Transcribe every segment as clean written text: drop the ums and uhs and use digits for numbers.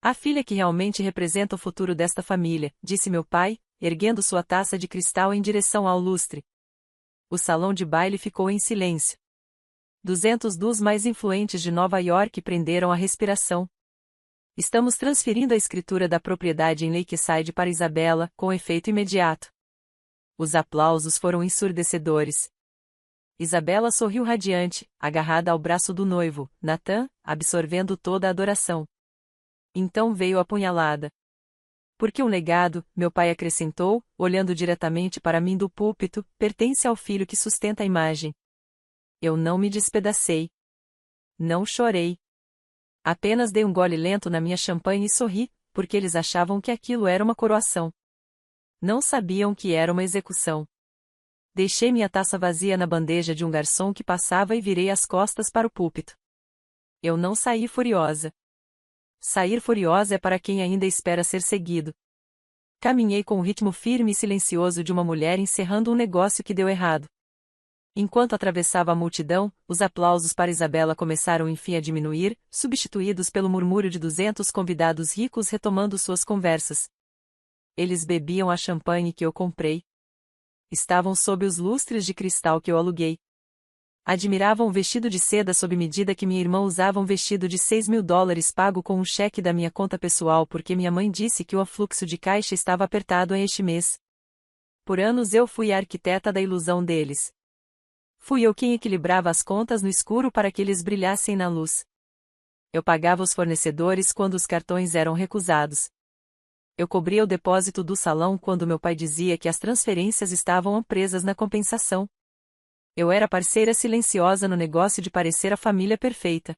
A filha que realmente representa o futuro desta família, disse meu pai, erguendo sua taça de cristal em direção ao lustre. O salão de baile ficou em silêncio. 200 dos mais influentes de Nova York prenderam a respiração. Estamos transferindo a escritura da propriedade em Lakeside para Isabela, com efeito imediato. Os aplausos foram ensurdecedores. Isabela sorriu radiante, agarrada ao braço do noivo, Nathan, absorvendo toda a adoração. Então veio a punhalada. Porque um legado, meu pai acrescentou, olhando diretamente para mim do púlpito, pertence ao filho que sustenta a imagem. Eu não me despedacei. Não chorei. Apenas dei um gole lento na minha champanhe e sorri, porque eles achavam que aquilo era uma coroação. Não sabiam que era uma execução. Deixei minha taça vazia na bandeja de um garçom que passava e virei as costas para o púlpito. Eu não saí furiosa. Sair furiosa é para quem ainda espera ser seguido. Caminhei com o ritmo firme e silencioso de uma mulher encerrando um negócio que deu errado. Enquanto atravessava a multidão, os aplausos para Isabela começaram enfim a diminuir, substituídos pelo murmúrio de 200 convidados ricos retomando suas conversas. Eles bebiam a champanhe que eu comprei. Estavam sob os lustres de cristal que eu aluguei. Admiravam o vestido de seda sob medida que minha irmã usava um vestido de $6.000 pago com um cheque da minha conta pessoal porque minha mãe disse que o fluxo de caixa estava apertado este mês. Por anos eu fui a arquiteta da ilusão deles. Fui eu quem equilibrava as contas no escuro para que eles brilhassem na luz. Eu pagava os fornecedores quando os cartões eram recusados. Eu cobria o depósito do salão quando meu pai dizia que as transferências estavam presas na compensação. Eu era parceira silenciosa no negócio de parecer a família perfeita.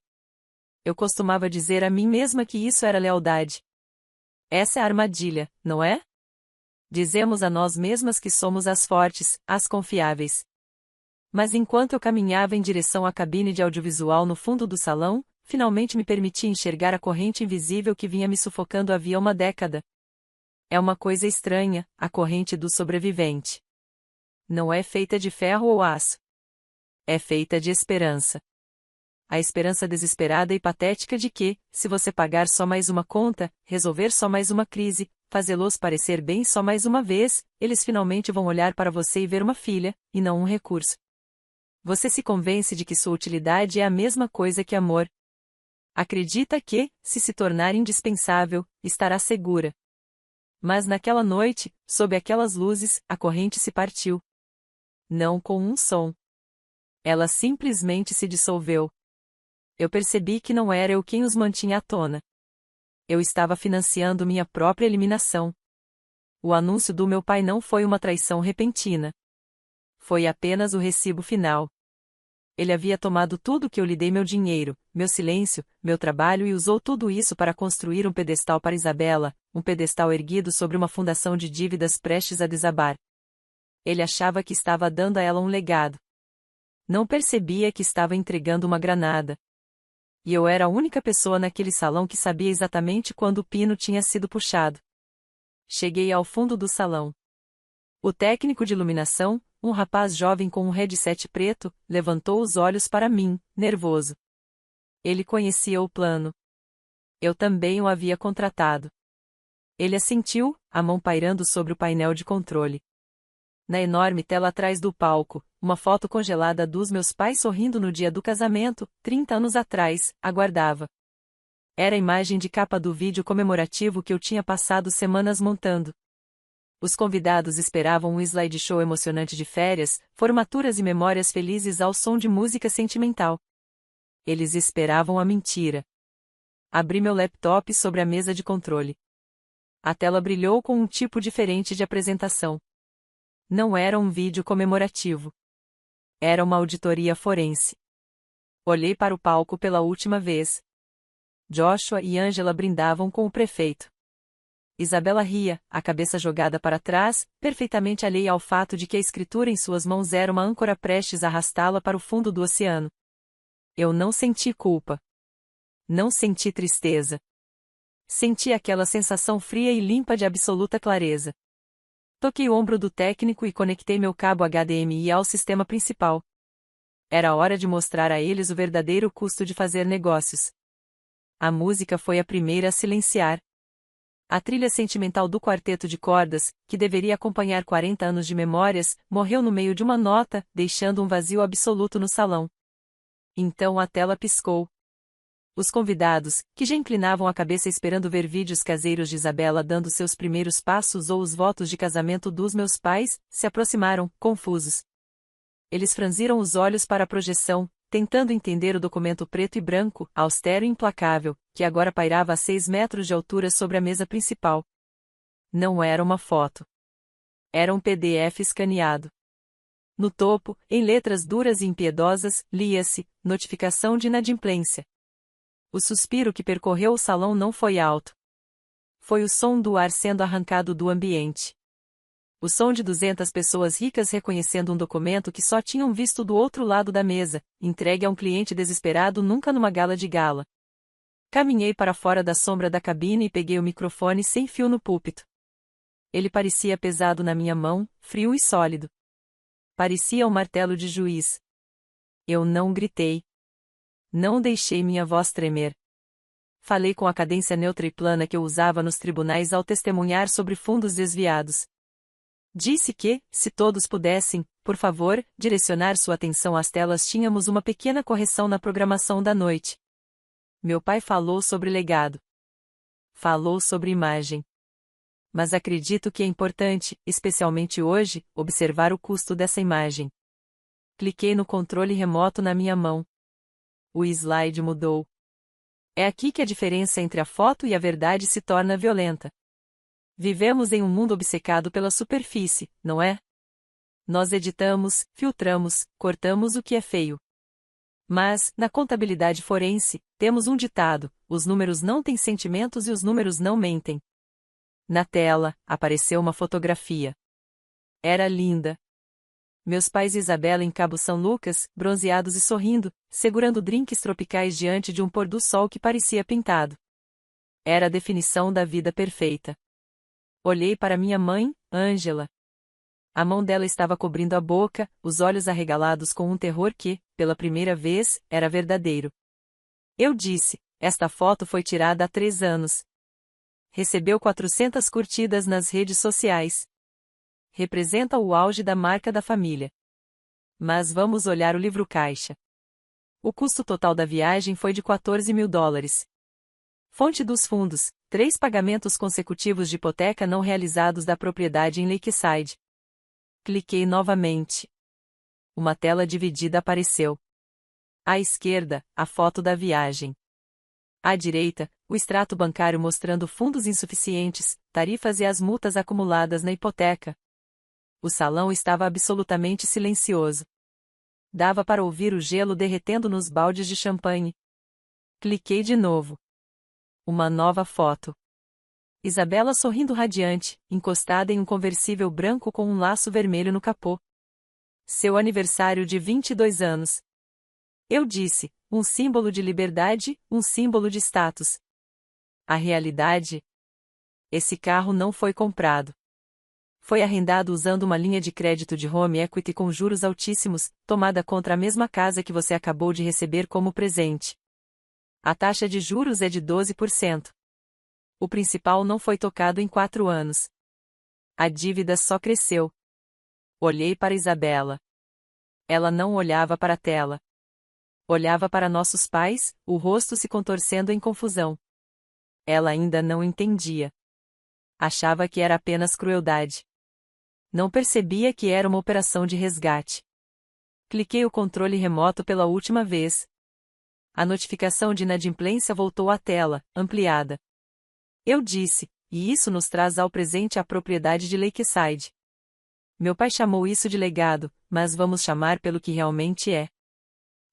Eu costumava dizer a mim mesma que isso era lealdade. Essa é a armadilha, não é? Dizemos a nós mesmas que somos as fortes, as confiáveis. Mas enquanto eu caminhava em direção à cabine de audiovisual no fundo do salão, finalmente me permiti enxergar a corrente invisível que vinha me sufocando havia uma década. É uma coisa estranha, a corrente do sobrevivente. Não é feita de ferro ou aço. É feita de esperança. A esperança desesperada e patética de que, se você pagar só mais uma conta, resolver só mais uma crise, fazê-los parecer bem só mais uma vez, eles finalmente vão olhar para você e ver uma filha, e não um recurso. Você se convence de que sua utilidade é a mesma coisa que amor. Acredita que, se tornar indispensável, estará segura. Mas naquela noite, sob aquelas luzes, a corrente se partiu. Não com um som. Ela simplesmente se dissolveu. Eu percebi que não era eu quem os mantinha à tona. Eu estava financiando minha própria eliminação. O anúncio do meu pai não foi uma traição repentina. Foi apenas o recibo final. Ele havia tomado tudo que eu lhe dei, meu dinheiro, meu silêncio, meu trabalho e usou tudo isso para construir um pedestal para Isabela, um pedestal erguido sobre uma fundação de dívidas prestes a desabar. Ele achava que estava dando a ela um legado. Não percebia que estava entregando uma granada. E eu era a única pessoa naquele salão que sabia exatamente quando o pino tinha sido puxado. Cheguei ao fundo do salão. O técnico de iluminação, um rapaz jovem com um headset preto, levantou os olhos para mim, nervoso. Ele conhecia o plano. Eu também o havia contratado. Ele assentiu, a mão pairando sobre o painel de controle. Na enorme tela atrás do palco, uma foto congelada dos meus pais sorrindo no dia do casamento, 30 anos atrás, aguardava. Era a imagem de capa do vídeo comemorativo que eu tinha passado semanas montando. Os convidados esperavam um slideshow emocionante de férias, formaturas e memórias felizes ao som de música sentimental. Eles esperavam a mentira. Abri meu laptop sobre a mesa de controle. A tela brilhou com um tipo diferente de apresentação. Não era um vídeo comemorativo. Era uma auditoria forense. Olhei para o palco pela última vez. Joshua e Angela brindavam com o prefeito. Isabela ria, a cabeça jogada para trás, perfeitamente alheia ao fato de que a escritura em suas mãos era uma âncora prestes a arrastá-la para o fundo do oceano. Eu não senti culpa. Não senti tristeza. Senti aquela sensação fria e limpa de absoluta clareza. Toquei o ombro do técnico e conectei meu cabo HDMI ao sistema principal. Era hora de mostrar a eles o verdadeiro custo de fazer negócios. A música foi a primeira a silenciar. A trilha sentimental do quarteto de cordas, que deveria acompanhar 40 anos de memórias, morreu no meio de uma nota, deixando um vazio absoluto no salão. Então a tela piscou. Os convidados, que já inclinavam a cabeça esperando ver vídeos caseiros de Isabela dando seus primeiros passos ou os votos de casamento dos meus pais, se aproximaram, confusos. Eles franziram os olhos para a projeção, tentando entender o documento preto e branco, austero e implacável, que agora pairava a 6 metros de altura sobre a mesa principal. Não era uma foto. Era um PDF escaneado. No topo, em letras duras e impiedosas, lia-se: notificação de inadimplência. O suspiro que percorreu o salão não foi alto. Foi o som do ar sendo arrancado do ambiente. O som de 200 pessoas ricas reconhecendo um documento que só tinham visto do outro lado da mesa, entregue a um cliente desesperado nunca numa gala de gala. Caminhei para fora da sombra da cabine e peguei o microfone sem fio no púlpito. Ele parecia pesado na minha mão, frio e sólido. Parecia um martelo de juiz. Eu não gritei. Não deixei minha voz tremer. Falei com a cadência neutra e plana que eu usava nos tribunais ao testemunhar sobre fundos desviados. Disse que, se todos pudessem, por favor, direcionar sua atenção às telas, tínhamos uma pequena correção na programação da noite. Meu pai falou sobre legado. Falou sobre imagem. Mas acredito que é importante, especialmente hoje, observar o custo dessa imagem. Cliquei no controle remoto na minha mão. O slide mudou. É aqui que a diferença entre a foto e a verdade se torna violenta. Vivemos em um mundo obcecado pela superfície, não é? Nós editamos, filtramos, cortamos o que é feio. Mas, na contabilidade forense, temos um ditado: os números não têm sentimentos e os números não mentem. Na tela, apareceu uma fotografia. Era linda. Meus pais e Isabela em Cabo São Lucas, bronzeados e sorrindo, segurando drinks tropicais diante de um pôr do sol que parecia pintado. Era a definição da vida perfeita. Olhei para minha mãe, Ângela. A mão dela estava cobrindo a boca, os olhos arregalados com um terror que, pela primeira vez, era verdadeiro. Eu disse: esta foto foi tirada há 3 anos. Recebeu 400 curtidas nas redes sociais. Representa o auge da marca da família. Mas vamos olhar o livro caixa. O custo total da viagem foi de $14.000. Fonte dos fundos: 3 pagamentos consecutivos de hipoteca não realizados da propriedade em Lakeside. Cliquei novamente. Uma tela dividida apareceu. À esquerda, a foto da viagem. À direita, o extrato bancário mostrando fundos insuficientes, tarifas e as multas acumuladas na hipoteca. O salão estava absolutamente silencioso. Dava para ouvir o gelo derretendo nos baldes de champanhe. Cliquei de novo. Uma nova foto. Isabela sorrindo radiante, encostada em um conversível branco com um laço vermelho no capô. Seu aniversário de 22 anos. Eu disse: um símbolo de liberdade, um símbolo de status. A realidade? Esse carro não foi comprado. Foi arrendado usando uma linha de crédito de home equity com juros altíssimos, tomada contra a mesma casa que você acabou de receber como presente. A taxa de juros é de 12%. O principal não foi tocado em 4 anos. A dívida só cresceu. Olhei para Isabela. Ela não olhava para a tela. Olhava para nossos pais, o rosto se contorcendo em confusão. Ela ainda não entendia. Achava que era apenas crueldade. Não percebia que era uma operação de resgate. Cliquei o controle remoto pela última vez. A notificação de inadimplência voltou à tela, ampliada. Eu disse: e isso nos traz ao presente a propriedade de Lakeside. Meu pai chamou isso de legado, mas vamos chamar pelo que realmente é.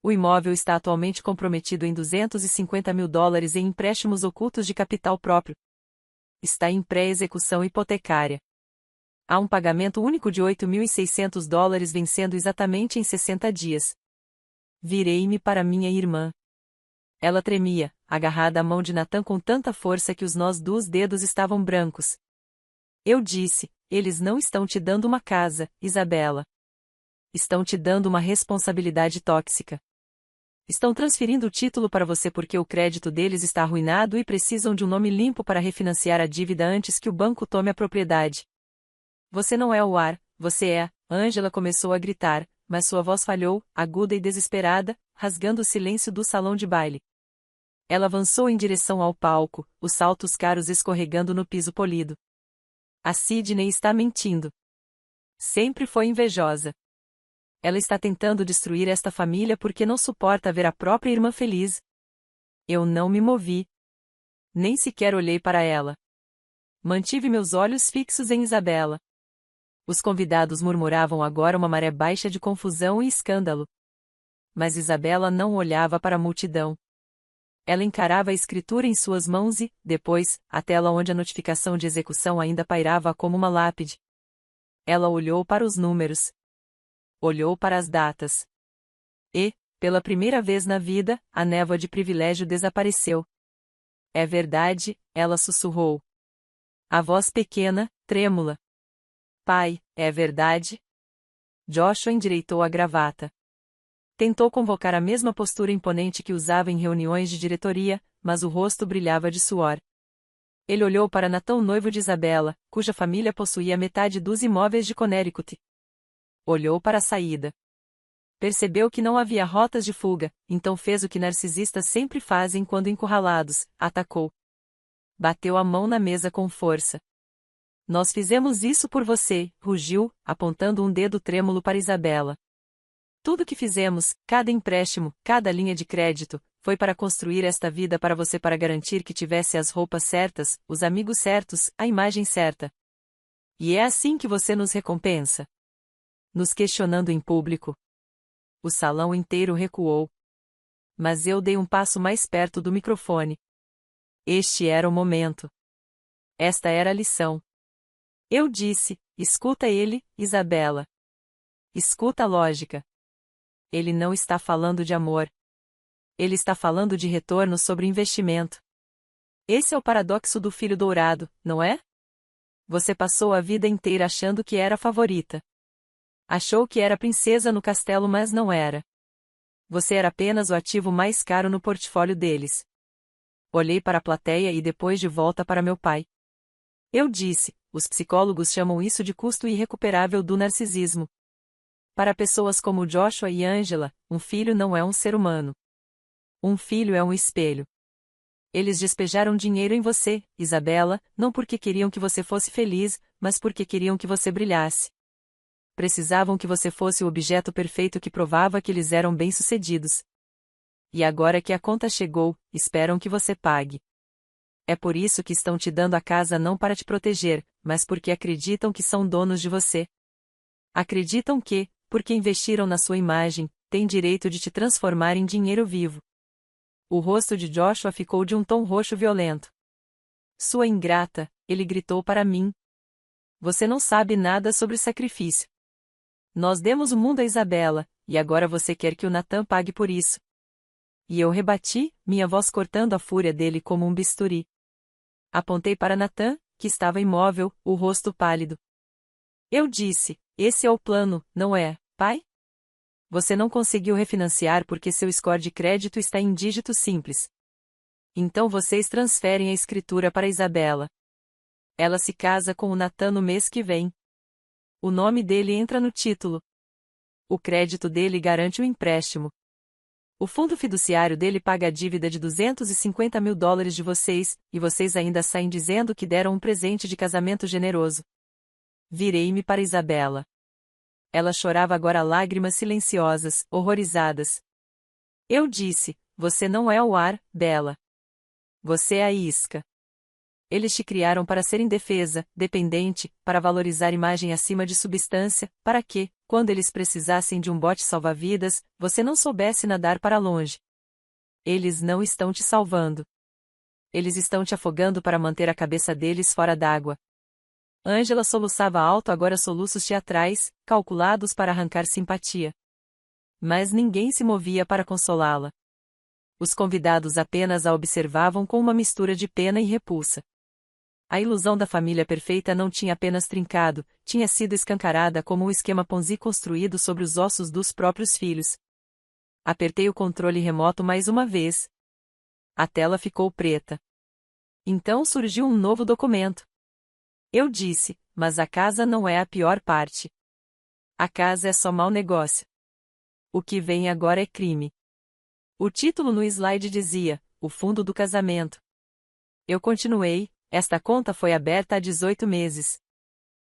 O imóvel está atualmente comprometido em $250.000 em empréstimos ocultos de capital próprio. Está em pré-execução hipotecária. Há um pagamento único de $8.600 vencendo exatamente em 60 dias. Virei-me para minha irmã. Ela tremia, agarrada à mão de Nathan com tanta força que os nós dos dedos estavam brancos. Eu disse: eles não estão te dando uma casa, Isabela. Estão te dando uma responsabilidade tóxica. Estão transferindo o título para você porque o crédito deles está arruinado e precisam de um nome limpo para refinanciar a dívida antes que o banco tome a propriedade. Você não é o Ar, você é. Angela começou a gritar, mas sua voz falhou, aguda e desesperada, rasgando o silêncio do salão de baile. Ela avançou em direção ao palco, os saltos caros escorregando no piso polido. A Sydney está mentindo. Sempre foi invejosa. Ela está tentando destruir esta família porque não suporta ver a própria irmã feliz. Eu não me movi. Nem sequer olhei para ela. Mantive meus olhos fixos em Isabela. Os convidados murmuravam agora uma maré baixa de confusão e escândalo. Mas Isabela não olhava para a multidão. Ela encarava a escritura em suas mãos e, depois, a tela onde a notificação de execução ainda pairava como uma lápide. Ela olhou para os números. Olhou para as datas. E, pela primeira vez na vida, a névoa de privilégio desapareceu. É verdade, ela sussurrou. A voz pequena, trêmula. Pai, é verdade? Joshua endireitou a gravata. Tentou convocar a mesma postura imponente que usava em reuniões de diretoria, mas o rosto brilhava de suor. Ele olhou para Nathan, noivo de Isabela, cuja família possuía metade dos imóveis de Connecticut. Olhou para a saída. Percebeu que não havia rotas de fuga, então fez o que narcisistas sempre fazem quando encurralados, atacou. Bateu a mão na mesa com força. Nós fizemos isso por você, rugiu, apontando um dedo trêmulo para Isabela. Tudo que fizemos, cada empréstimo, cada linha de crédito, foi para construir esta vida para você, para garantir que tivesse as roupas certas, os amigos certos, a imagem certa. E é assim que você nos recompensa. Nos questionando em público. O salão inteiro recuou. Mas eu dei um passo mais perto do microfone. Este era o momento. Esta era a lição. Eu disse, escuta ele, Isabela. Escuta a lógica. Ele não está falando de amor. Ele está falando de retorno sobre investimento. Esse é o paradoxo do filho dourado, não é? Você passou a vida inteira achando que era a favorita. Achou que era princesa no castelo, mas não era. Você era apenas o ativo mais caro no portfólio deles. Olhei para a plateia e depois de volta para meu pai. Eu disse, os psicólogos chamam isso de custo irrecuperável do narcisismo. Para pessoas como Joshua e Angela, um filho não é um ser humano. Um filho é um espelho. Eles despejaram dinheiro em você, Isabela, não porque queriam que você fosse feliz, mas porque queriam que você brilhasse. Precisavam que você fosse o objeto perfeito que provava que eles eram bem-sucedidos. E agora que a conta chegou, esperam que você pague. É por isso que estão te dando a casa, não para te proteger, mas porque acreditam que são donos de você. Acreditam que, porque investiram na sua imagem, têm direito de te transformar em dinheiro vivo. O rosto de Joshua ficou de um tom roxo violento. Sua ingrata, ele gritou para mim. Você não sabe nada sobre sacrifício. Nós demos o mundo a Isabela, e agora você quer que o Nathan pague por isso. E eu rebati, minha voz cortando a fúria dele como um bisturi. Apontei para Nathan, que estava imóvel, o rosto pálido. Eu disse, esse é o plano, não é, pai? Você não conseguiu refinanciar porque seu score de crédito está em dígito simples. Então vocês transferem a escritura para Isabela. Ela se casa com o Nathan no mês que vem. O nome dele entra no título. O crédito dele garante o empréstimo. O fundo fiduciário dele paga a dívida de $250 mil de vocês, e vocês ainda saem dizendo que deram um presente de casamento generoso. Virei-me para Isabela. Ela chorava agora lágrimas silenciosas, horrorizadas. Eu disse, você não é o Ar, Bela. Você é a isca. Eles te criaram para ser indefesa, dependente, para valorizar imagem acima de substância, para que, quando eles precisassem de um bote salva-vidas, você não soubesse nadar para longe. Eles não estão te salvando. Eles estão te afogando para manter a cabeça deles fora d'água. Angela soluçava alto, agora soluços teatrais, calculados para arrancar simpatia. Mas ninguém se movia para consolá-la. Os convidados apenas a observavam com uma mistura de pena e repulsa. A ilusão da família perfeita não tinha apenas trincado, tinha sido escancarada como um esquema Ponzi construído sobre os ossos dos próprios filhos. Apertei o controle remoto mais uma vez. A tela ficou preta. Então surgiu um novo documento. Eu disse, mas a casa não é a pior parte. A casa é só mau negócio. O que vem agora é crime. O título no slide dizia, o fundo do casamento. Eu continuei, esta conta foi aberta há 18 meses.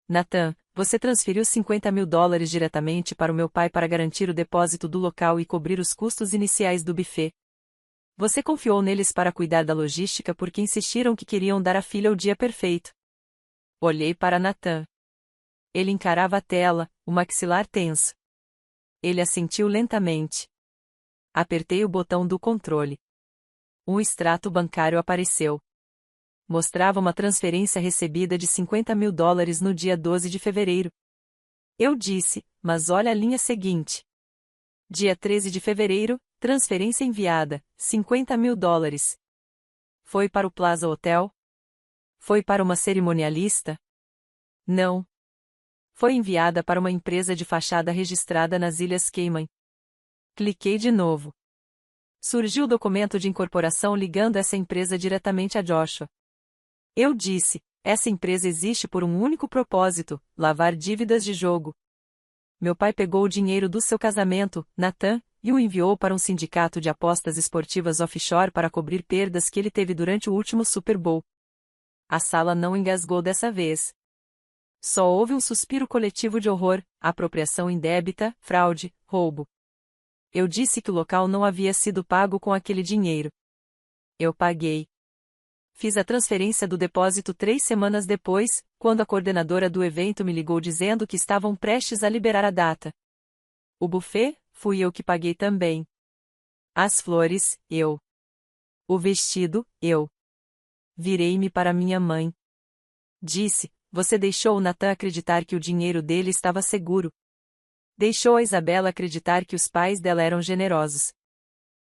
Nathan, você transferiu $50.000 diretamente para o meu pai para garantir o depósito do local e cobrir os custos iniciais do buffet. Você confiou neles para cuidar da logística porque insistiram que queriam dar à filha o dia perfeito. Olhei para Nathan. Ele encarava a tela, o maxilar tenso. Ele assentiu lentamente. Apertei o botão do controle. Um extrato bancário apareceu. Mostrava uma transferência recebida de $50.000 no dia 12 de fevereiro. Eu disse, mas olha a linha seguinte. Dia 13 de fevereiro, transferência enviada, $50.000. Foi para o Plaza Hotel? Foi para uma cerimonialista? Não. Foi enviada para uma empresa de fachada registrada nas Ilhas Cayman. Cliquei de novo. Surgiu o documento de incorporação ligando essa empresa diretamente a Joshua. Eu disse, essa empresa existe por um único propósito, lavar dívidas de jogo. Meu pai pegou o dinheiro do seu casamento, Nathan, e o enviou para um sindicato de apostas esportivas offshore para cobrir perdas que ele teve durante o último Super Bowl. A sala não engasgou dessa vez. Só houve um suspiro coletivo de horror, apropriação indébita, fraude, roubo. Eu disse que o local não havia sido pago com aquele dinheiro. Eu paguei. Fiz a transferência do depósito 3 semanas depois, quando a coordenadora do evento me ligou dizendo que estavam prestes a liberar a data. O buffet, fui eu que paguei também. As flores, eu. O vestido, eu. Virei-me para minha mãe. Disse, você deixou o Nathan acreditar que o dinheiro dele estava seguro. Deixou a Isabela acreditar que os pais dela eram generosos.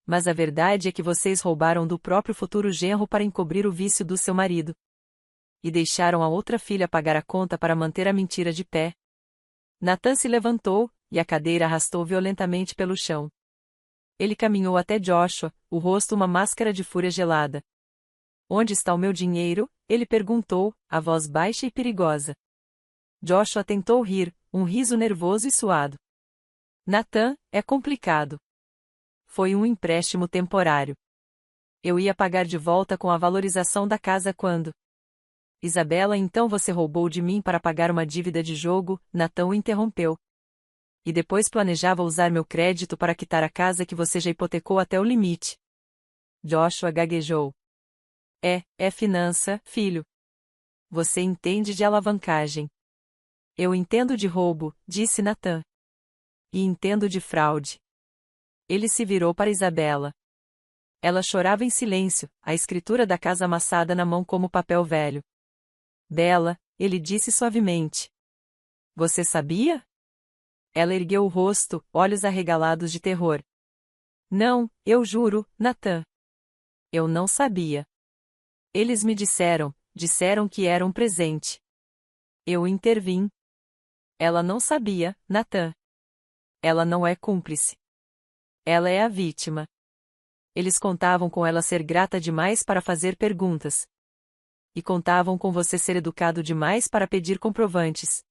Mas a verdade é que vocês roubaram do próprio futuro genro para encobrir o vício do seu marido. E deixaram a outra filha pagar a conta para manter a mentira de pé. Nathan se levantou, e a cadeira arrastou violentamente pelo chão. Ele caminhou até Joshua, o rosto uma máscara de fúria gelada. Onde está o meu dinheiro? Ele perguntou, a voz baixa e perigosa. Joshua tentou rir, um riso nervoso e suado. Nathan, é complicado. Foi um empréstimo temporário. Eu ia pagar de volta com a valorização da casa quando... Isabela, então você roubou de mim para pagar uma dívida de jogo, Nathan o interrompeu. E depois planejava usar meu crédito para quitar a casa que você já hipotecou até o limite. Joshua gaguejou. É finança, filho. Você entende de alavancagem. Eu entendo de roubo, disse Nathan. E entendo de fraude. Ele se virou para Isabela. Ela chorava em silêncio, a escritura da casa amassada na mão como papel velho. Bela, ele disse suavemente. Você sabia? Ela ergueu o rosto, olhos arregalados de terror. Não, eu juro, Nathan. Eu não sabia. Eles me disseram que era um presente. Eu intervim. Ela não sabia, Nathan. Ela não é cúmplice. Ela é a vítima. Eles contavam com ela ser grata demais para fazer perguntas. E contavam com você ser educado demais para pedir comprovantes.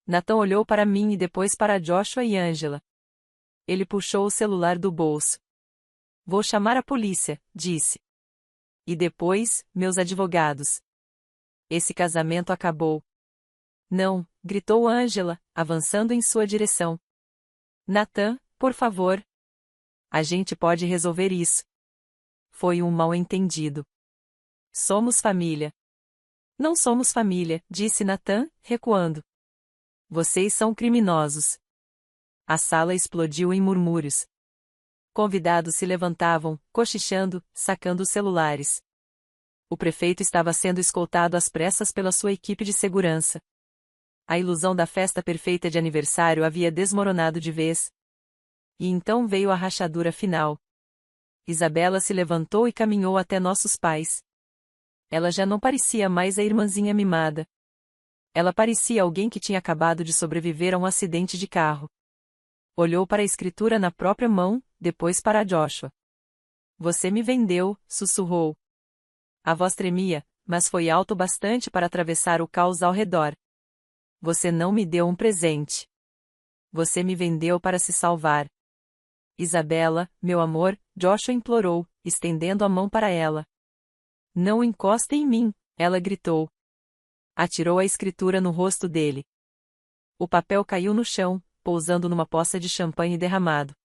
Nathan olhou para mim e depois para Joshua e Angela. Ele puxou o celular do bolso. Vou chamar a polícia, disse. E depois, meus advogados. Esse casamento acabou. Não, gritou Angela, avançando em sua direção. Nathan, por favor. A gente pode resolver isso. Foi um mal-entendido. Somos família. Não somos família, disse Nathan, recuando. Vocês são criminosos. A sala explodiu em murmúrios. Convidados se levantavam, cochichando, sacando os celulares. O prefeito estava sendo escoltado às pressas pela sua equipe de segurança. A ilusão da festa perfeita de aniversário havia desmoronado de vez. E então veio a rachadura final. Isabela se levantou e caminhou até nossos pais. Ela já não parecia mais a irmãzinha mimada. Ela parecia alguém que tinha acabado de sobreviver a um acidente de carro. Olhou para a escritura na própria mão, depois para Joshua. Você me vendeu, sussurrou. A voz tremia, mas foi alto bastante para atravessar o caos ao redor. Você não me deu um presente. Você me vendeu para se salvar. Isabela, meu amor, Joshua implorou, estendendo a mão para ela. Não encoste em mim, ela gritou. Atirou a escritura no rosto dele. O papel caiu no chão, pousando numa poça de champanhe derramado.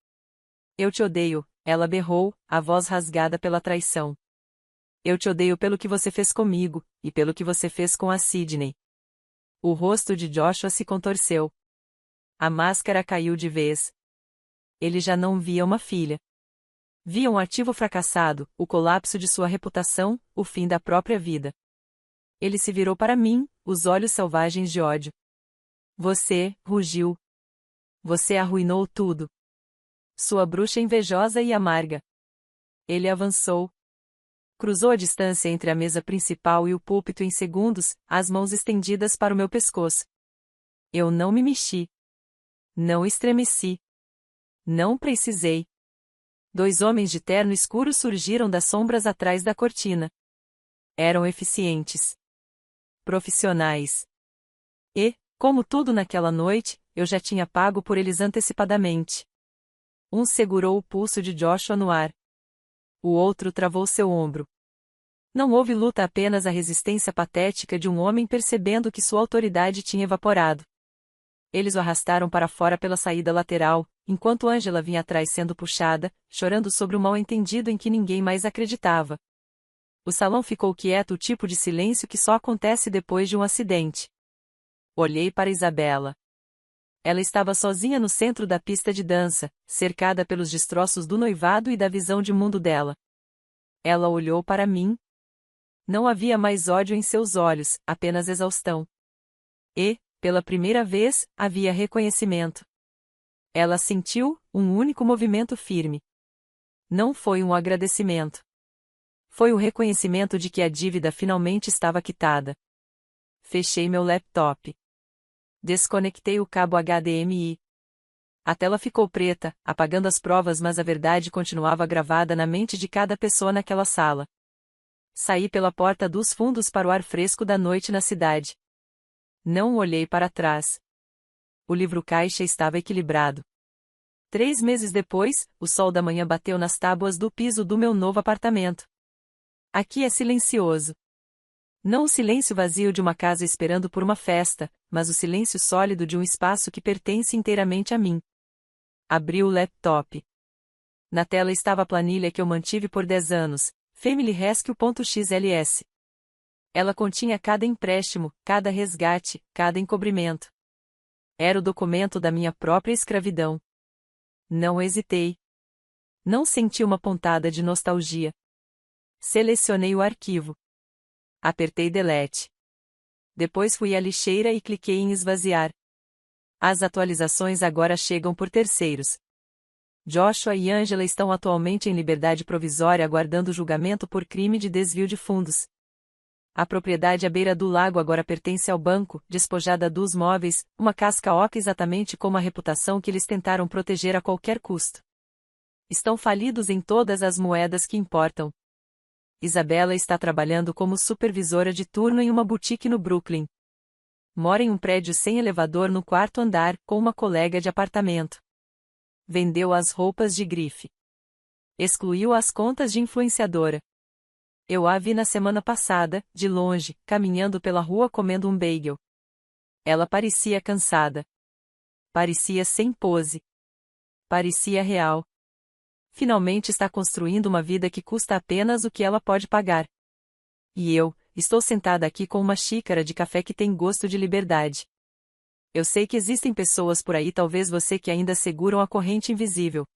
Eu te odeio, ela berrou, a voz rasgada pela traição. Eu te odeio pelo que você fez comigo, e pelo que você fez com a Sydney. O rosto de Joshua se contorceu. A máscara caiu de vez. Ele já não via uma filha. Via um ativo fracassado, o colapso de sua reputação, o fim da própria vida. Ele se virou para mim, os olhos selvagens de ódio. Você, rugiu. Você arruinou tudo. Sua bruxa invejosa e amarga. Ele avançou. Cruzou a distância entre a mesa principal e o púlpito em segundos, as mãos estendidas para o meu pescoço. Eu não me mexi. Não estremeci. Não precisei. 2 homens de terno escuro surgiram das sombras atrás da cortina. Eram eficientes. Profissionais. E, como tudo naquela noite, eu já tinha pago por eles antecipadamente. Um segurou o pulso de Joshua no ar. O outro travou seu ombro. Não houve luta, apenas a resistência patética de um homem percebendo que sua autoridade tinha evaporado. Eles o arrastaram para fora pela saída lateral, enquanto Angela vinha atrás sendo puxada, chorando sobre o mal-entendido em que ninguém mais acreditava. O salão ficou quieto, o tipo de silêncio que só acontece depois de um acidente. Olhei para Isabela. Ela estava sozinha no centro da pista de dança, cercada pelos destroços do noivado e da visão de mundo dela. Ela olhou para mim. Não havia mais ódio em seus olhos, apenas exaustão. E, pela primeira vez, havia reconhecimento. Ela sentiu um único movimento firme. Não foi um agradecimento. Foi o reconhecimento de que a dívida finalmente estava quitada. Fechei meu laptop. Desconectei o cabo HDMI. A tela ficou preta, apagando as provas, mas a verdade continuava gravada na mente de cada pessoa naquela sala. Saí pela porta dos fundos para o ar fresco da noite na cidade. Não olhei para trás. O livro-caixa estava equilibrado. 3 meses depois, o sol da manhã bateu nas tábuas do piso do meu novo apartamento. Aqui é silencioso. Não o silêncio vazio de uma casa esperando por uma festa, mas o silêncio sólido de um espaço que pertence inteiramente a mim. Abri o laptop. Na tela estava a planilha que eu mantive por 10 anos, FamilyRescue.xls. Ela continha cada empréstimo, cada resgate, cada encobrimento. Era o documento da minha própria escravidão. Não hesitei. Não senti uma pontada de nostalgia. Selecionei o arquivo. Apertei Delete. Depois fui à lixeira e cliquei em esvaziar. As atualizações agora chegam por terceiros. Joshua e Angela estão atualmente em liberdade provisória aguardando julgamento por crime de desvio de fundos. A propriedade à beira do lago agora pertence ao banco, despojada dos móveis, uma casca oca exatamente como a reputação que eles tentaram proteger a qualquer custo. Estão falidos em todas as moedas que importam. Isabela está trabalhando como supervisora de turno em uma boutique no Brooklyn. Mora em um prédio sem elevador no 4º andar, com uma colega de apartamento. Vendeu as roupas de grife. Excluiu as contas de influenciadora. Eu a vi na semana passada, de longe, caminhando pela rua comendo um bagel. Ela parecia cansada. Parecia sem pose. Parecia real. Finalmente está construindo uma vida que custa apenas o que ela pode pagar. E eu, estou sentada aqui com uma xícara de café que tem gosto de liberdade. Eu sei que existem pessoas por aí, talvez você, que ainda seguram a corrente invisível.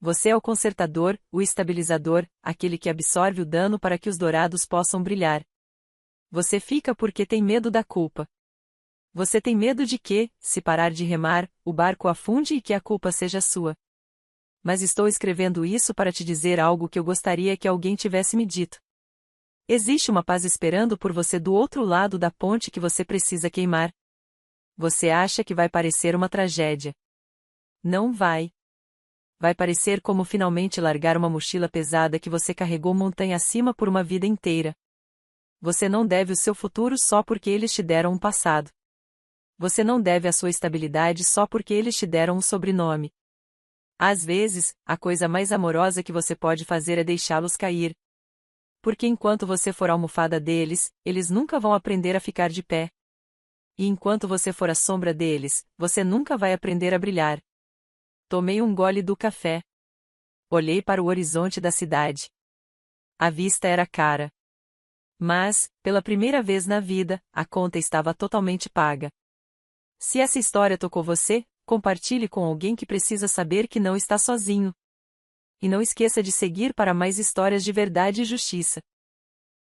Você é o consertador, o estabilizador, aquele que absorve o dano para que os dourados possam brilhar. Você fica porque tem medo da culpa. Você tem medo de que, se parar de remar, o barco afunde e que a culpa seja sua. Mas estou escrevendo isso para te dizer algo que eu gostaria que alguém tivesse me dito. Existe uma paz esperando por você do outro lado da ponte que você precisa queimar. Você acha que vai parecer uma tragédia. Não vai. Vai parecer como finalmente largar uma mochila pesada que você carregou montanha acima por uma vida inteira. Você não deve o seu futuro só porque eles te deram um passado. Você não deve a sua estabilidade só porque eles te deram um sobrenome. Às vezes, a coisa mais amorosa que você pode fazer é deixá-los cair. Porque enquanto você for a almofada deles, eles nunca vão aprender a ficar de pé. E enquanto você for a sombra deles, você nunca vai aprender a brilhar. Tomei um gole do café. Olhei para o horizonte da cidade. A vista era cara. Mas, pela primeira vez na vida, a conta estava totalmente paga. Se essa história tocou você, compartilhe com alguém que precisa saber que não está sozinho. E não esqueça de seguir para mais histórias de verdade e justiça.